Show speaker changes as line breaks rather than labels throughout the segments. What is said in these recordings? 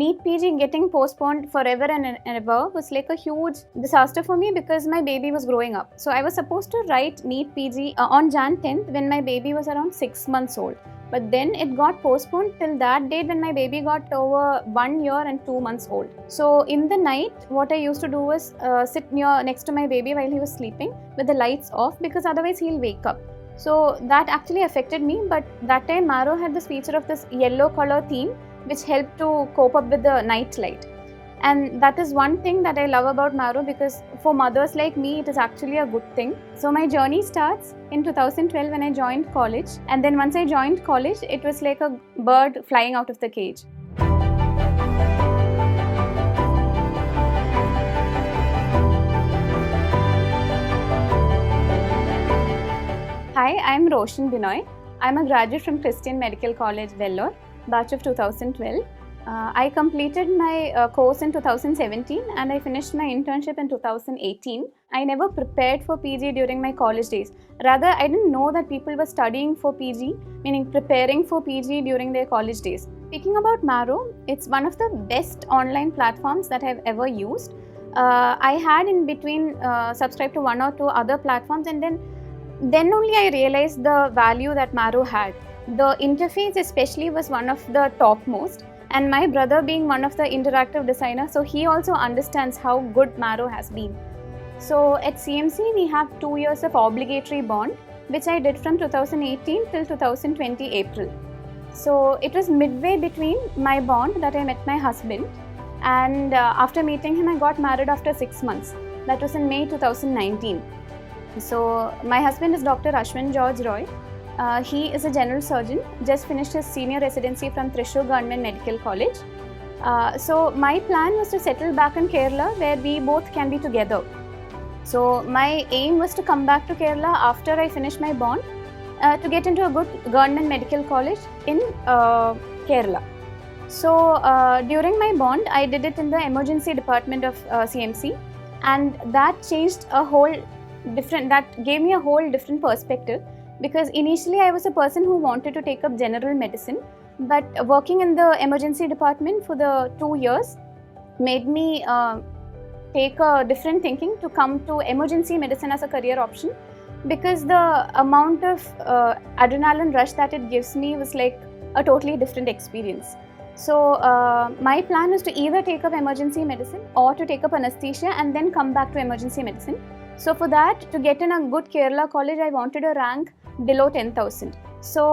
NEET PG getting postponed forever and ever was like a huge disaster for me because my baby was growing up. So I was supposed to write NEET PG on Jan 10th when my baby was around 6 months old. But then it got postponed till that date when my baby got over 1 year and 2 months old. So in the night, what I used to do was sit next to my baby while he was sleeping with the lights off because otherwise he'll wake up. So that actually affected me, but that time Marrow had this feature of this yellow color theme which helped to cope up with the night light. And that is one thing that I love about Marrow because for mothers like me, it is actually a good thing. So my journey starts in 2012 when I joined college. And then once I joined college, it was like a bird flying out of the cage. Hi, I'm Roshan Binoy. I'm a graduate from Christian Medical College, Vellore, batch of 2012. I completed my course in 2017 and I finished my internship in 2018. I never prepared for PG during my college days. Rather, I didn't know that people were studying for PG, meaning preparing for PG during their college days. Speaking about Marrow, it's one of the best online platforms that I've ever used. I had in between subscribed to one or two other platforms, and then only I realized the value that Marrow had. The interface especially was one of the topmost. And my brother being one of the interactive designers, so he also understands how good Marrow has been. So at CMC, we have 2 years of obligatory bond, which I did from 2018 till 2020 April. So it was midway between my bond that I met my husband, and after meeting him, I got married after 6 months. That was in May 2019. So my husband is Dr. Ashwin George Roy. He is a general surgeon, just finished his senior residency from Thrissur Government Medical College. So my plan was to settle back in Kerala where we both can be together. So my aim was to come back to Kerala after I finish my bond to get into a good government medical college in Kerala. So during my bond, I did it in the emergency department of CMC, and that gave me a whole different perspective. Because initially I was a person who wanted to take up general medicine, but working in the emergency department for the 2 years made me take a different thinking to come to emergency medicine as a career option, because the amount of adrenaline rush that it gives me was like a totally different experience. So my plan is to either take up emergency medicine or to take up anesthesia and then come back to emergency medicine. So for that, to get in a good Kerala college, I wanted a rank below 10,000. So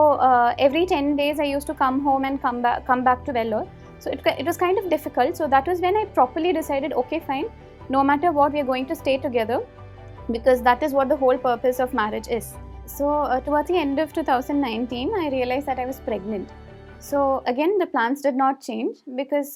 every 10 days I used to come home and come back to Vellore. So it was kind of difficult. So that was when I properly decided, okay, fine, no matter what, we are going to stay together, because that is what the whole purpose of marriage is. So towards the end of 2019, I realized that I was pregnant. So again, the plans did not change, because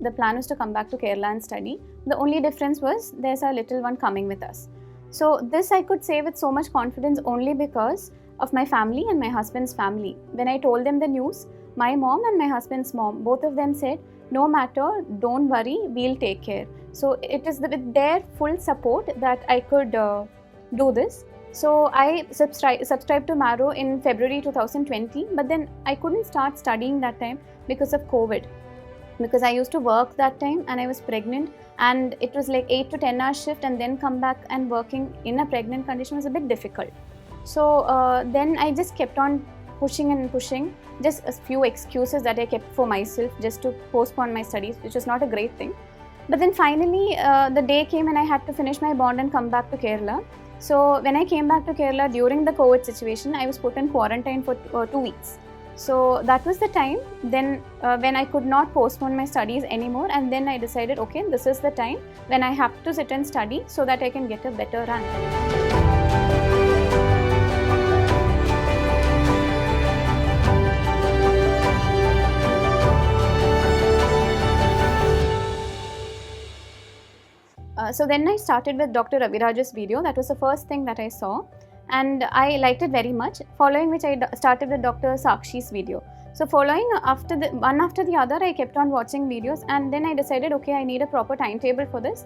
the plan was to come back to Kerala and study. The only difference was there's a little one coming with us. So this I could say with so much confidence only because of my family and my husband's family. When I told them the news, my mom and my husband's mom, both of them said, no matter, don't worry, we'll take care. So it is with their full support that I could do this. So I subscribed to Marrow in February 2020, but then I couldn't start studying that time because of COVID. Because I used to work that time and I was pregnant, and it was like 8 to 10 hour shift, and then come back and working in a pregnant condition was a bit difficult. So then I just kept on pushing and pushing, just a few excuses that I kept for myself just to postpone my studies, which was not a great thing. But then finally the day came and I had to finish my bond and come back to Kerala. So when I came back to Kerala during the COVID situation, I was put in quarantine for 2 weeks. So that was the time then when I could not postpone my studies anymore, and then I decided, okay, this is the time when I have to sit and study so that I can get a better rank. So then I started with Dr. Raviraj's video. That was the first thing that I saw, and I liked it very much, following which I started with Dr. Sakshi's video. So following one after the other, I kept on watching videos, and then I decided, okay, I need a proper timetable for this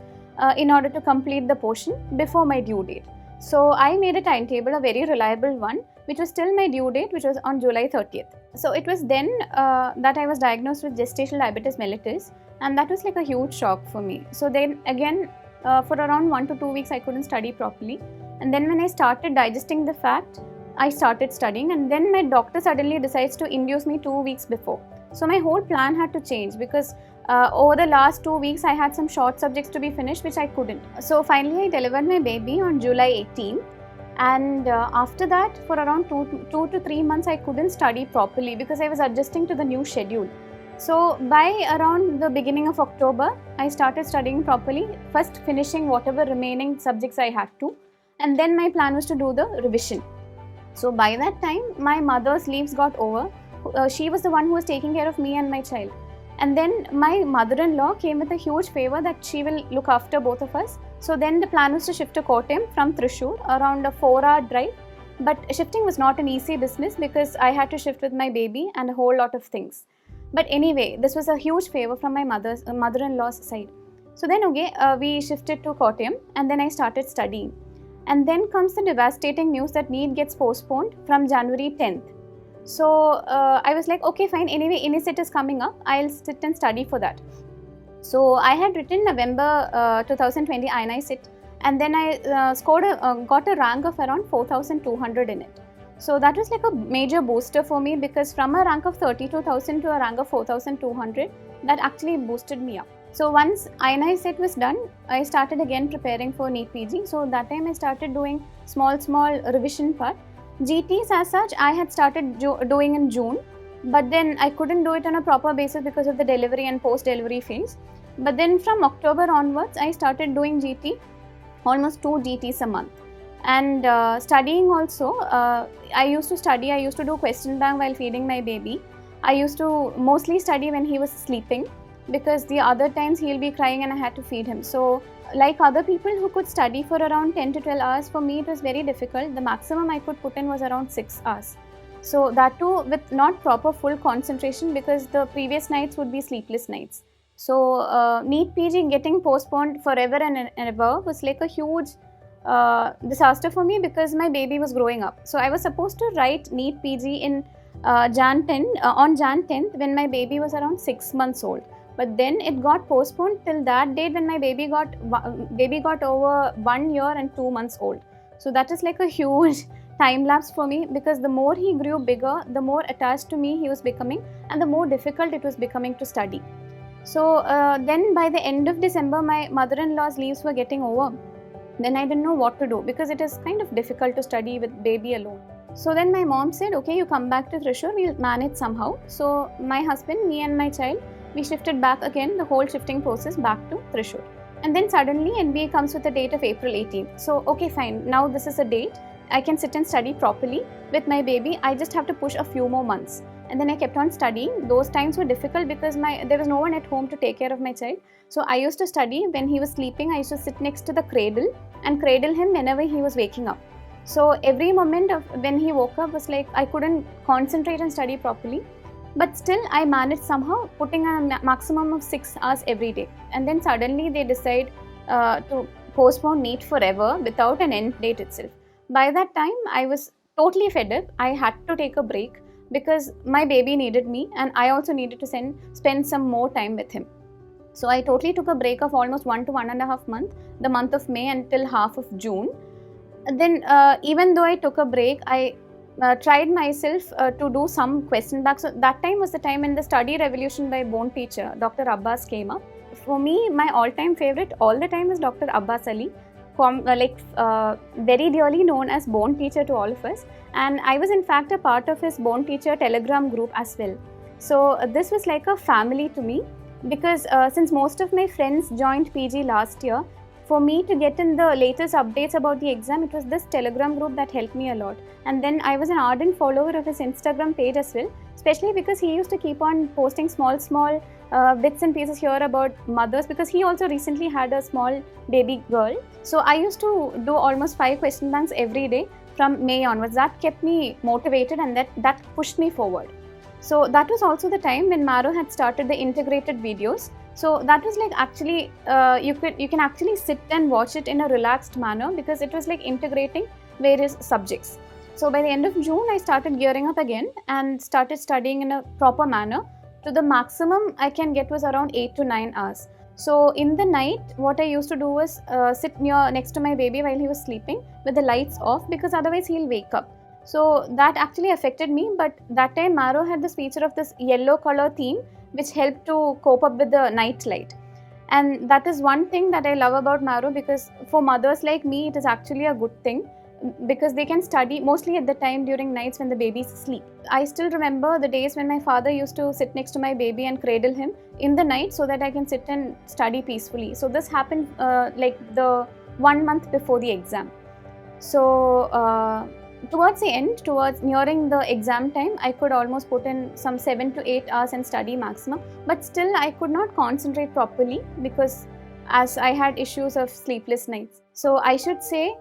in order to complete the portion before my due date. So I made a timetable, a very reliable one, which was still my due date, which was on July 30th. So it was then that I was diagnosed with gestational diabetes mellitus, and that was like a huge shock for me. So then again, for around 1 to 2 weeks, I couldn't study properly. And then when I started digesting the fact, I started studying, and then my doctor suddenly decides to induce me 2 weeks before. So my whole plan had to change because over the last 2 weeks, I had some short subjects to be finished, which I couldn't. So finally, I delivered my baby on July 18th. And after that, for around 2 to 3 months, I couldn't study properly because I was adjusting to the new schedule. So by around the beginning of October, I started studying properly, first finishing whatever remaining subjects I had to. And then my plan was to do the revision. So by that time, my mother's leaves got over. She was the one who was taking care of me and my child. And then my mother-in-law came with a huge favor that she will look after both of us. So then the plan was to shift to Kottayam from Thrissur, around a 4-hour drive. But shifting was not an easy business because I had to shift with my baby and a whole lot of things. But anyway, this was a huge favor from my mother-in-law's side. So then we shifted to Kottayam, and then I started studying. And then comes the devastating news that NEET gets postponed from January 10th. So I was like, okay, fine. Anyway, INICET is coming up. I'll sit and study for that. So I had written November 2020 INICET, and then I got a rank of around 4,200 in it. So that was like a major booster for me because from a rank of 32,000 to a rank of 4,200, that actually boosted me up. So once INICET was done, I started again preparing for NEET PG. So that time I started doing small revision part. GTs as such, I had started doing in June, but then I couldn't do it on a proper basis because of the delivery and post-delivery phase. But then from October onwards, I started doing GT, almost 2 GTs a month. And studying also, I used to do question bank while feeding my baby. I used to mostly study when he was sleeping because the other times he'll be crying and I had to feed him. So like other people who could study for around 10 to 12 hours, for me it was very difficult. The maximum I could put in was around 6 hours. So that too with not proper full concentration because the previous nights would be sleepless nights. So NEET PG getting postponed forever and ever was like a huge disaster for me because my baby was growing up. So I was supposed to write NEET PG in on Jan 10th when my baby was around 6 months old. But then it got postponed till that date when my baby got over 1 year and 2 months old. So that is like a huge time lapse for me because the more he grew bigger, the more attached to me he was becoming and the more difficult it was becoming to study. So then by the end of December, my mother-in-law's leaves were getting over. Then I didn't know what to do because it is kind of difficult to study with baby alone. So then my mom said, okay, you come back to Thrissur, we'll manage somehow. So my husband, me and my child, we shifted back again, the whole shifting process back to Thrissur. And then suddenly NBA comes with a date of April 18th. So okay, fine, now this is a date. I can sit and study properly with my baby. I just have to push a few more months. And then I kept on studying. Those times were difficult because there was no one at home to take care of my child. So I used to study when he was sleeping. I used to sit next to the cradle and cradle him whenever he was waking up. So every moment of when he woke up was like I couldn't concentrate and study properly. But still I managed somehow putting a maximum of 6 hours every day. And then suddenly they decide to postpone NEET forever without an end date itself. By that time I was totally fed up. I had to take a break because my baby needed me and I also needed to spend some more time with him. So I totally took a break of almost 1 to 1.5 months, the month of May until half of June. Then even though I took a break, I tried myself to do some question back. So that time was the time when the study revolution by Bone teacher, Dr. Abbas came up. For me, my all-time favorite all the time is Dr. Abbas Ali, very dearly known as Bone teacher to all of us. And I was in fact a part of his Bone teacher Telegram group as well. So this was like a family to me because since most of my friends joined PG last year, for me to get in the latest updates about the exam, it was this Telegram group that helped me a lot. And then I was an ardent follower of his Instagram page as well, especially because he used to keep on posting small bits and pieces here about mothers because he also recently had a small baby girl. So I used to do almost 5 question banks every day from May onwards. That kept me motivated and that pushed me forward. So that was also the time when Maro had started the integrated videos. So that was like actually you can actually sit and watch it in a relaxed manner because it was like integrating various subjects. So by the end of June, I started gearing up again and started studying in a proper manner. To the maximum I can get was around 8 to 9 hours. So in the night, what I used to do was sit next to my baby while he was sleeping with the lights off, because otherwise he'll wake up. So that actually affected me, but that time Marrow had this feature of this yellow color theme which helped to cope up with the night light. And that is one thing that I love about Marrow, because for mothers like me, it is actually a good thing because they can study mostly at the time during nights when the babies sleep. I still remember the days when my father used to sit next to my baby and cradle him in the night so that I can sit and study peacefully. So this happened like the 1 month before the exam. So towards the end, towards nearing the exam time, I could almost put in some 7 to 8 hours and study maximum, but still I could not concentrate properly because as I had issues of sleepless nights. So I should say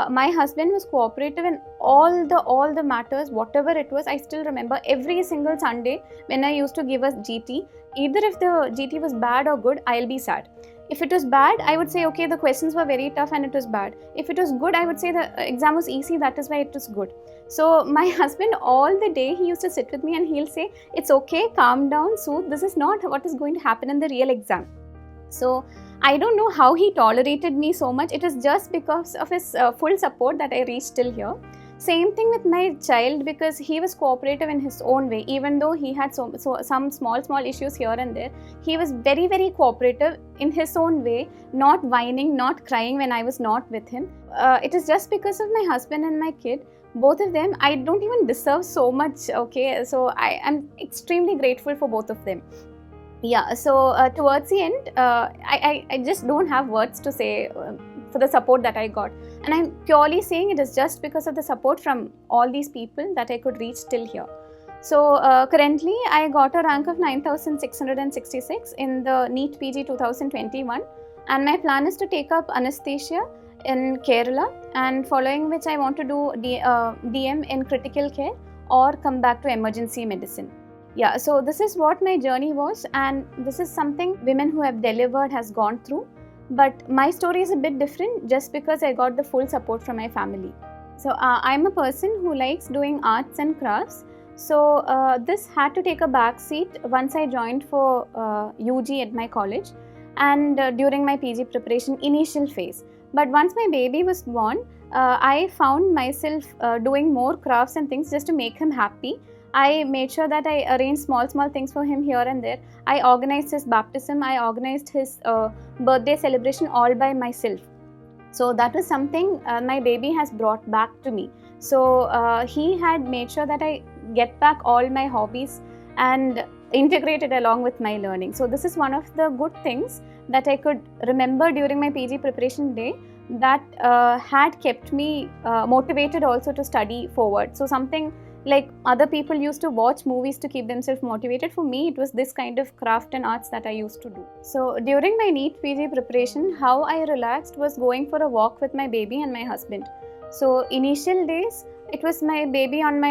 my husband was cooperative in all the matters, whatever it was. I still remember every single Sunday when I used to give us GT, either if the GT was bad or good, I'll be sad. If it was bad, I would say, okay, the questions were very tough and it was bad. If it was good, I would say the exam was easy, that is why it was good. So my husband, all the day, he used to sit with me and he'll say, it's okay, calm down, soothe, this is not what is going to happen in the real exam. So I don't know how he tolerated me so much. It was just because of his full support that I reached till here. Same thing with my child, because he was cooperative in his own way. Even though he had some small issues here and there, he was very, very cooperative in his own way, not whining, not crying when I was not with him. It is just because of my husband and my kid. Both of them, I don't even deserve so much, okay? So I am extremely grateful for both of them. Yeah, so towards the end, I just don't have words to say for the support that I got. And I'm purely saying it is just because of the support from all these people that I could reach till here. So currently, I got a rank of 9,666 in the NEET PG 2021. And my plan is to take up anesthesia in Kerala, and following which I want to do DM in critical care or come back to emergency medicine. Yeah, so this is what my journey was, and this is something women who have delivered has gone through. But my story is a bit different just because I got the full support from my family. So I'm a person who likes doing arts and crafts. So this had to take a back seat once I joined for UG at my college and during my PG preparation initial phase. But once my baby was born, I found myself doing more crafts and things just to make him happy. I made sure that I arranged small things for him here and there. I organized his baptism, I organized his birthday celebration all by myself. So that was something my baby has brought back to me. So he had made sure that I get back all my hobbies and integrate it along with my learning. So this is one of the good things that I could remember during my PG preparation day that had kept me motivated also to study forward. So something like other people used to watch movies to keep themselves motivated. For me, it was this kind of craft and arts that I used to do. So during my NEET PG preparation, how I relaxed was going for a walk with my baby and my husband. So initial days, it was my baby on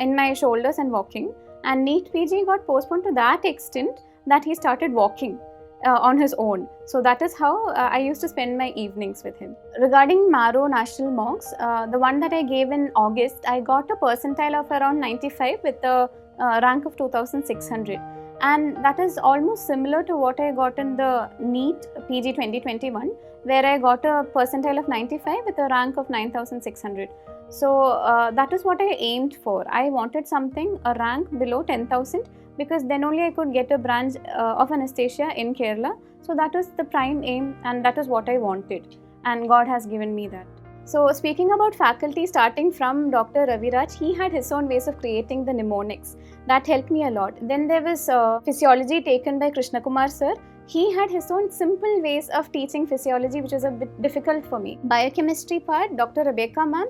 in my shoulders and walking. And NEET PG got postponed to that extent that he started walking on his own. So that is how I used to spend my evenings with him. Regarding Marrow National Mocks, the one that I gave in August, I got a percentile of around 95 with a rank of 2600. And that is almost similar to what I got in the NEET PG 2021, where I got a percentile of 95 with a rank of 9600. So that is what I aimed for. I wanted something, a rank below 10,000, because then only I could get a branch of anesthesia in Kerala. So that was the prime aim, and that is what I wanted, and God has given me that. So speaking about faculty, starting from Dr. Raviraj, he had his own ways of creating the mnemonics. That helped me a lot. Then there was physiology taken by Krishna Kumar sir. He had his own simple ways of teaching physiology, which was a bit difficult for me. Biochemistry part, Dr. Rebecca ma'am.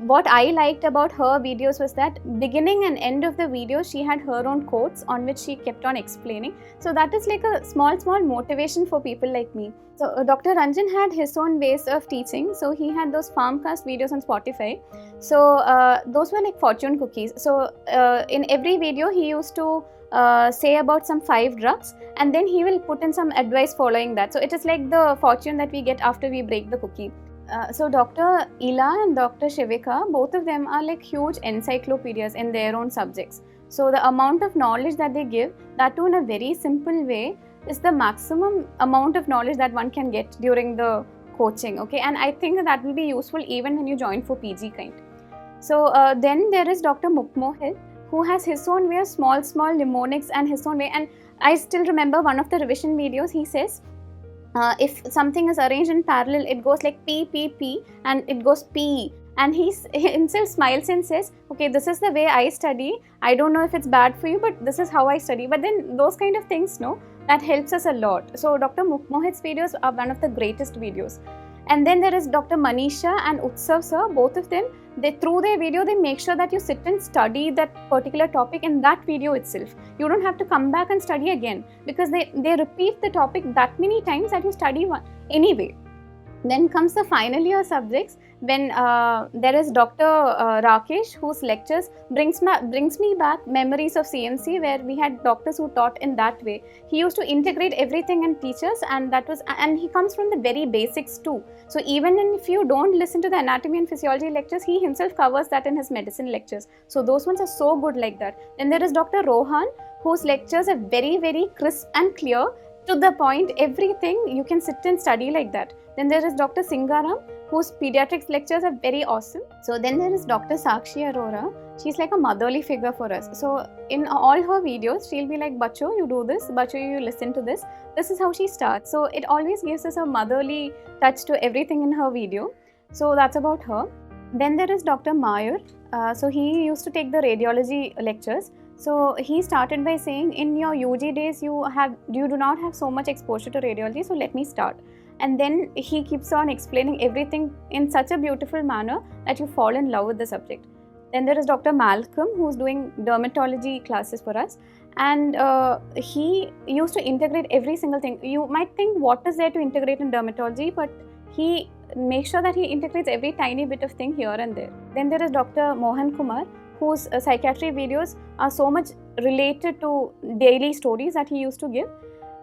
What I liked about her videos was that beginning and end of the video, she had her own quotes on which she kept on explaining. So that is like a small motivation for people like me. So Dr. Ranjan had his own ways of teaching. So he had those Farmcast videos on Spotify. So those were like fortune cookies. So in every video, he used to say about some 5 drugs, and then he will put in some advice following that. So it is like the fortune that we get after we break the cookie. So Dr. Ila and Dr. Shivika, both of them are like huge encyclopedias in their own subjects. So the amount of knowledge that they give, that too in a very simple way, is the maximum amount of knowledge that one can get during the coaching. Okay, and I think that will be useful even when you join for PG kind. So then there is Dr. Mohit, who has his own way of small mnemonics and his own way. And I still remember one of the revision videos. He says, if something is arranged in parallel, it goes like P, P, P, and it goes P. And he himself smiles and says, okay, this is the way I study. I don't know if it's bad for you, but this is how I study. But then those kind of things, no, that helps us a lot. So Dr. Mohit's videos are one of the greatest videos. And then there is Dr. Manisha and Utsav sir, both of them, through their video, they make sure that you sit and study that particular topic in that video itself. You don't have to come back and study again, because they repeat the topic that many times that you study one anyway. Then comes the final year subjects, when there is Dr. Rakesh, whose lectures brings me back memories of CMC, where we had doctors who taught in that way. He used to integrate everything and teach us, and he comes from the very basics too. So even if you don't listen to the anatomy and physiology lectures, he himself covers that in his medicine lectures. So those ones are so good like that. Then there is Dr. Rohan, whose lectures are very, very crisp and clear, to the point, everything you can sit and study like that. Then there is Dr. Singaram, whose pediatrics lectures are very awesome. So then there is Dr. Sakshi Arora. She's like a motherly figure for us. So in all her videos, she'll be like, Bacho, you do this, Bacho, you listen to this. This is how she starts. So it always gives us a motherly touch to everything in her video. So that's about her. Then there is Dr. Mayur. So he used to take the radiology lectures. So he started by saying, in your UG days, you do not have so much exposure to radiology, so let me start. And then he keeps on explaining everything in such a beautiful manner that you fall in love with the subject. Then there is Dr. Malcolm, who's doing dermatology classes for us. And he used to integrate every single thing. You might think, what is there to integrate in dermatology? But he makes sure that he integrates every tiny bit of thing here and there. Then there is Dr. Mohan Kumar, whose psychiatry videos are so much related to daily stories that he used to give.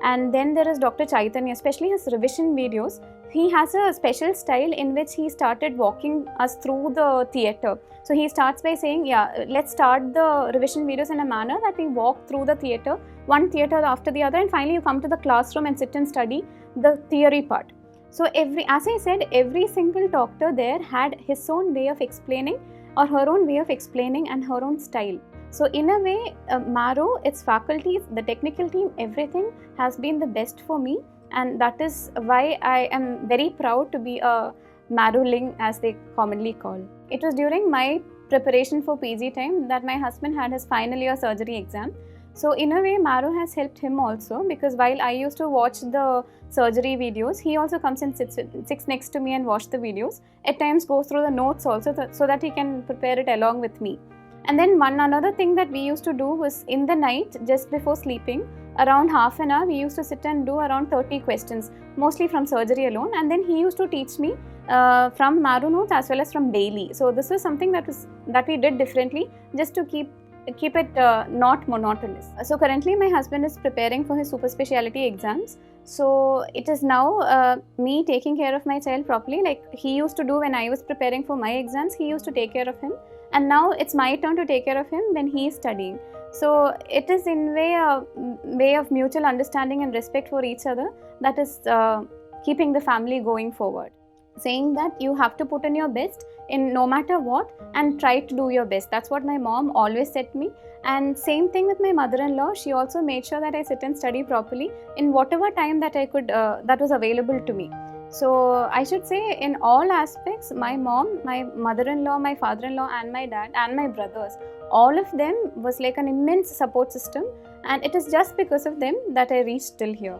And then there is Dr. Chaitanya, especially his revision videos. He has a special style in which he started walking us through the theatre. So he starts by saying, yeah, let's start the revision videos in a manner that we walk through the theatre, one theatre after the other, and finally you come to the classroom and sit and study the theory part. So as I said, every single doctor there had his own way of explaining, or her own way of explaining, and her own style. So in a way, Marrow, its faculties, the technical team, everything has been the best for me, and that is why I am very proud to be a Marrowling, as they commonly call. It was during my preparation for PG time that my husband had his final year surgery exam. So in a way, Marrow has helped him also, because while I used to watch the surgery videos, he also comes and sits next to me and watch the videos. At times goes through the notes also, so that he can prepare it along with me. And then another thing that we used to do was, in the night, just before sleeping, around half an hour, we used to sit and do around 30 questions, mostly from surgery alone. And then he used to teach me from Marrow notes as well as from Bailey. So this was something that we did differently, just to keep it not monotonous. So currently my husband is preparing for his super speciality exams. So it is now me taking care of my child properly, like he used to do when I was preparing for my exams. He used to take care of him, and now it's my turn to take care of him when he is studying. So it is in a way of mutual understanding and respect for each other that is keeping the family going forward. Saying that you have to put in your best in no matter what, and try to do your best. That's what my mom always said to me. And same thing with my mother-in-law. She also made sure that I sit and study properly in whatever time that I could, that was available to me. So I should say, in all aspects, my mom, my mother-in-law, my father-in-law, and my dad, and my brothers, all of them was like an immense support system. And it is just because of them that I reached till here.